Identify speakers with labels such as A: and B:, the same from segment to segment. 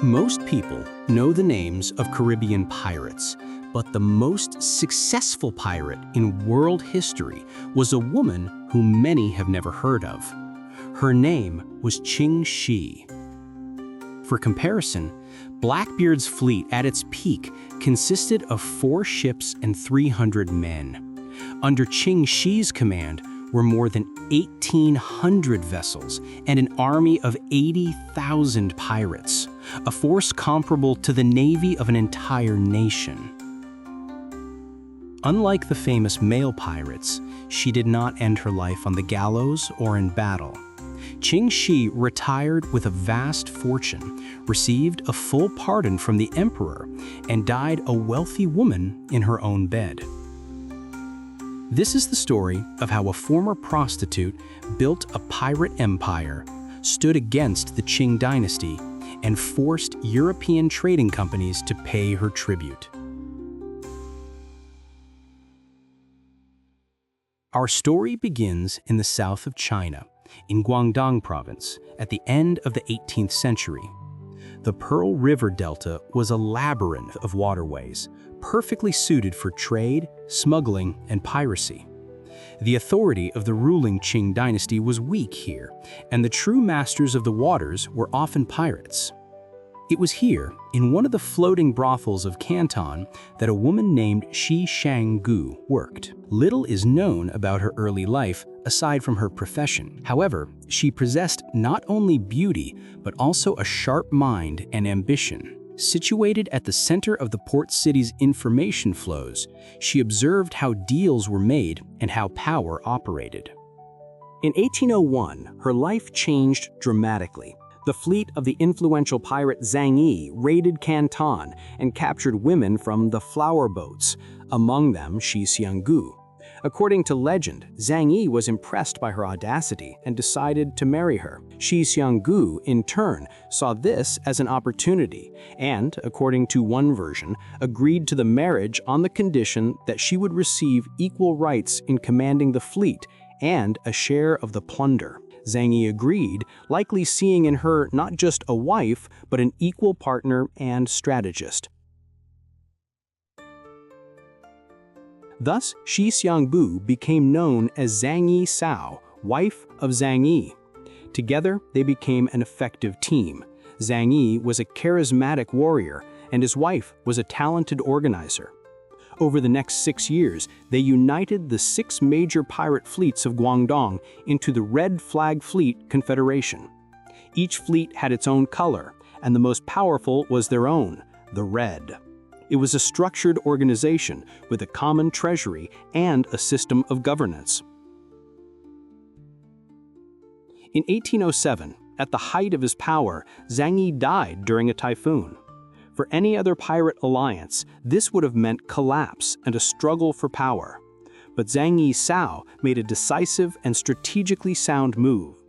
A: Most people know the names of Caribbean pirates, but the most successful pirate in world history was a woman whom many have never heard of. Her name was Ching Shih. For comparison, Blackbeard's fleet at its peak consisted of 4 ships and 300 men. Under Ching Shih's command were more than 1,800 vessels and an army of 80,000 pirates, a force comparable to the navy of an entire nation. Unlike the famous male pirates, she did not end her life on the gallows or in battle. Ching Shih retired with a vast fortune, received a full pardon from the emperor, and died a wealthy woman in her own bed. This is the story of how a former prostitute built a pirate empire, stood against the Qing dynasty, and forced European trading companies to pay her tribute. Our story begins in the south of China, in Guangdong province, at the end of the 18th century. The Pearl River Delta was a labyrinth of waterways, perfectly suited for trade, smuggling, and piracy. The authority of the ruling Qing dynasty was weak here, and the true masters of the waters were often pirates. It was here, in one of the floating brothels of Canton, that a woman named Shi Shanggu worked. Little is known about her early life aside from her profession. However, she possessed not only beauty, but also a sharp mind and ambition. Situated at the center of the port city's information flows, she observed how deals were made and how power operated. In 1801, her life changed dramatically. The fleet of the influential pirate Zhang Yi raided Canton and captured women from the flower boats, among them Shi Xianggu. According to legend, Zhang Yi was impressed by her audacity and decided to marry her. Shi Xianggu, in turn, saw this as an opportunity and, according to one version, agreed to the marriage on the condition that she would receive equal rights in commanding the fleet and a share of the plunder. Zhang Yi agreed, likely seeing in her not just a wife, but an equal partner and strategist. Thus, Shi Xiangbu became known as Zhang Yi Sao, wife of Zhang Yi. Together, they became an effective team. Zhang Yi was a charismatic warrior, and his wife was a talented organizer. Over the next 6 years, they united the 6 major pirate fleets of Guangdong into the Red Flag Fleet Confederation. Each fleet had its own color, and the most powerful was their own, the red. It was a structured organization with a common treasury and a system of governance. In 1807, at the height of his power, Zhang Yi died during a typhoon. For any other pirate alliance, this would have meant collapse and a struggle for power. But Zhang Yi Sao made a decisive and strategically sound move.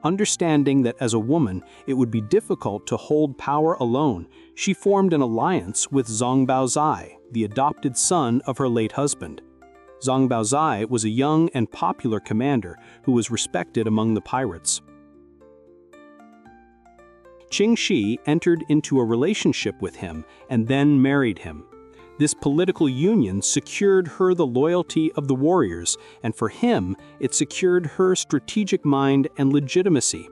A: Understanding that as a woman, it would be difficult to hold power alone, she formed an alliance with Zhang Baozai, the adopted son of her late husband. Zhang Baozai was a young and popular commander who was respected among the pirates. Ching Shih entered into a relationship with him and then married him. This political union secured her the loyalty of the warriors, and for him, it secured her strategic mind and legitimacy.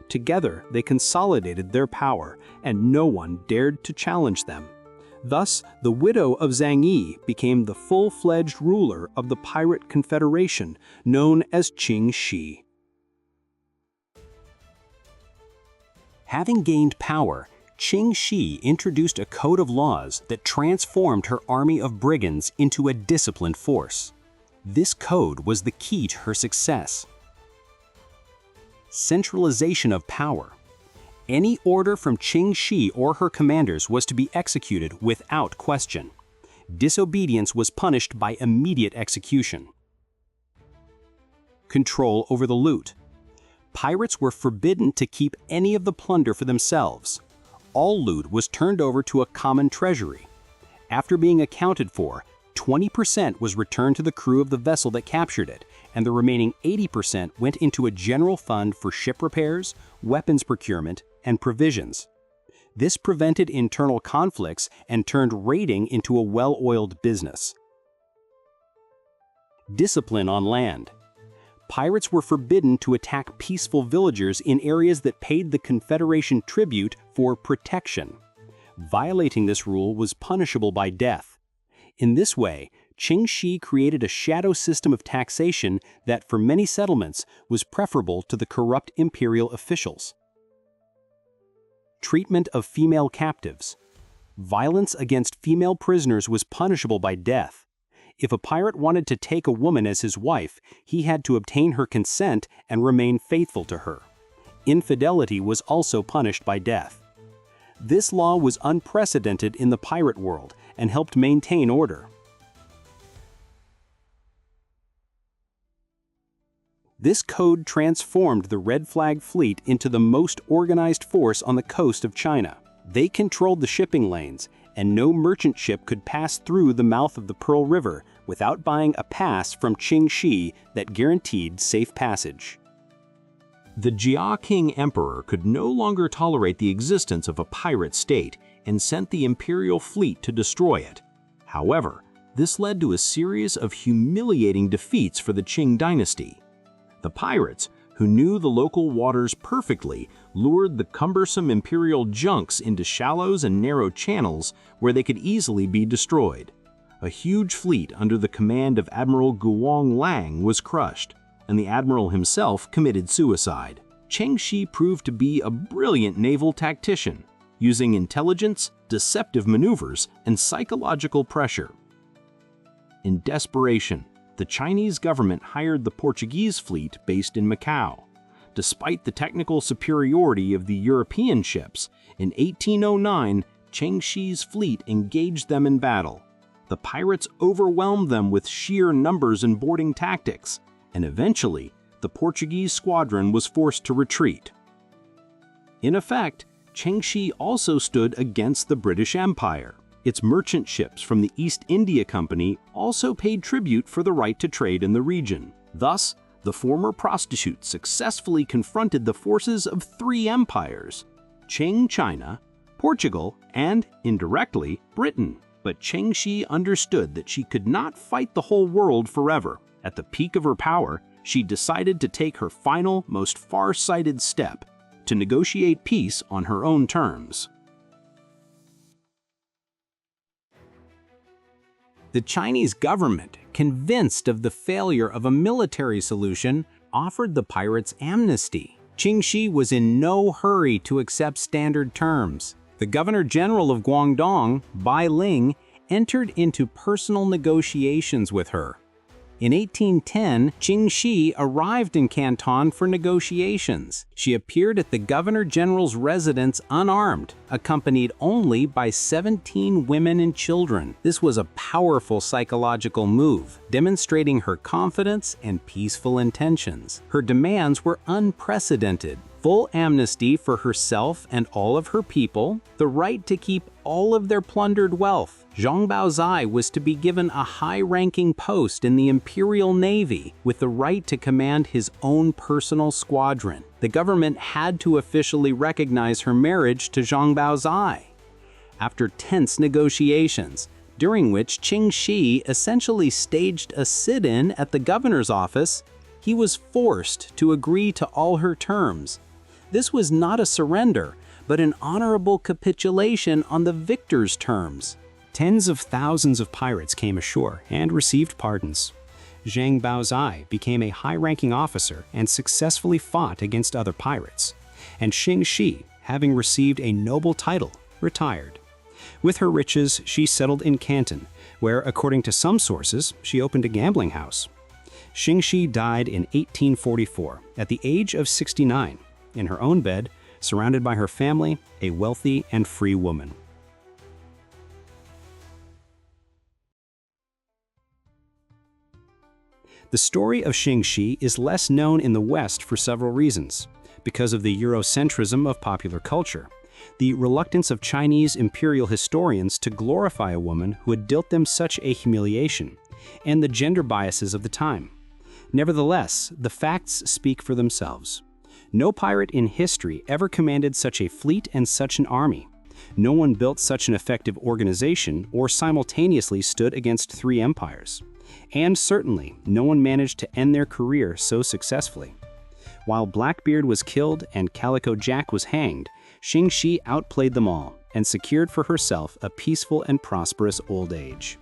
A: Together, they consolidated their power, and no one dared to challenge them. Thus, the widow of Zhang Yi became the full-fledged ruler of the pirate confederation, known as Ching Shih. Having gained power, Ching Shih introduced a code of laws that transformed her army of brigands into a disciplined force. This code was the key to her success. Centralization of power. Any order from Ching Shih or her commanders was to be executed without question. Disobedience was punished by immediate execution. Control over the loot. Pirates were forbidden to keep any of the plunder for themselves. All loot was turned over to a common treasury. After being accounted for, 20% was returned to the crew of the vessel that captured it, and the remaining 80% went into a general fund for ship repairs, weapons procurement, and provisions. This prevented internal conflicts and turned raiding into a well-oiled business. Discipline on land. Pirates were forbidden to attack peaceful villagers in areas that paid the Confederation tribute for protection. Violating this rule was punishable by death. In this way, Qing Shi created a shadow system of taxation that, for many settlements, was preferable to the corrupt imperial officials. Treatment of female captives. Violence against female prisoners was punishable by death. If a pirate wanted to take a woman as his wife, he had to obtain her consent and remain faithful to her. Infidelity was also punished by death. This law was unprecedented in the pirate world and helped maintain order. This code transformed the Red Flag Fleet into the most organized force on the coast of China. They controlled the shipping lanes, and no merchant ship could pass through the mouth of the Pearl River without buying a pass from Qing Shi that guaranteed safe passage. The Jia Qing Emperor could no longer tolerate the existence of a pirate state and sent the imperial fleet to destroy it. However, this led to a series of humiliating defeats for the Qing dynasty. The pirates, who knew the local waters perfectly, lured the cumbersome imperial junks into shallows and narrow channels where they could easily be destroyed. A huge fleet under the command of Admiral Guang Lang was crushed, and the admiral himself committed suicide. Qing Shi proved to be a brilliant naval tactician, using intelligence, deceptive maneuvers, and psychological pressure. In desperation, the Chinese government hired the Portuguese fleet based in Macau. Despite the technical superiority of the European ships, in 1809, Qing Shi's fleet engaged them in battle. The pirates overwhelmed them with sheer numbers and boarding tactics, and eventually, the Portuguese squadron was forced to retreat. In effect, Qing Shi also stood against the British Empire. Its merchant ships from the East India Company also paid tribute for the right to trade in the region. Thus, the former prostitute successfully confronted the forces of three empires: Qing China, Portugal, and, indirectly, Britain. But Qing Shi understood that she could not fight the whole world forever. At the peak of her power, she decided to take her final, most far-sighted step, to negotiate peace on her own terms. The Chinese government, convinced of the failure of a military solution, offered the pirates amnesty. Qing Shi was in no hurry to accept standard terms. The Governor-General of Guangdong, Bai Ling, entered into personal negotiations with her. In 1810, Qing Shi arrived in Canton for negotiations. She appeared at the Governor-General's residence unarmed, accompanied only by 17 women and children. This was a powerful psychological move, demonstrating her confidence and peaceful intentions. Her demands were unprecedented: full amnesty for herself and all of her people, the right to keep all of their plundered wealth. Zhang Baozai was to be given a high-ranking post in the Imperial Navy with the right to command his own personal squadron. The government had to officially recognize her marriage to Zhang Baozai. After tense negotiations, during which Qing Shi essentially staged a sit-in at the governor's office, he was forced to agree to all her terms. This was not a surrender, but an honorable capitulation on the victor's terms. Tens of thousands of pirates came ashore and received pardons. Zhang Baozai became a high-ranking officer and successfully fought against other pirates. And Qing Shi, having received a noble title, retired. With her riches, she settled in Canton, where, according to some sources, she opened a gambling house. Qing Shi died in 1844, at the age of 69, in her own bed, surrounded by her family, a wealthy and free woman. The story of Qing Shi is less known in the West for several reasons. Because of the Eurocentrism of popular culture, the reluctance of Chinese imperial historians to glorify a woman who had dealt them such a humiliation, and the gender biases of the time. Nevertheless, the facts speak for themselves. No pirate in history ever commanded such a fleet and such an army. No one built such an effective organization or simultaneously stood against three empires. And certainly, no one managed to end their career so successfully. While Blackbeard was killed and Calico Jack was hanged, Xingxi outplayed them all and secured for herself a peaceful and prosperous old age.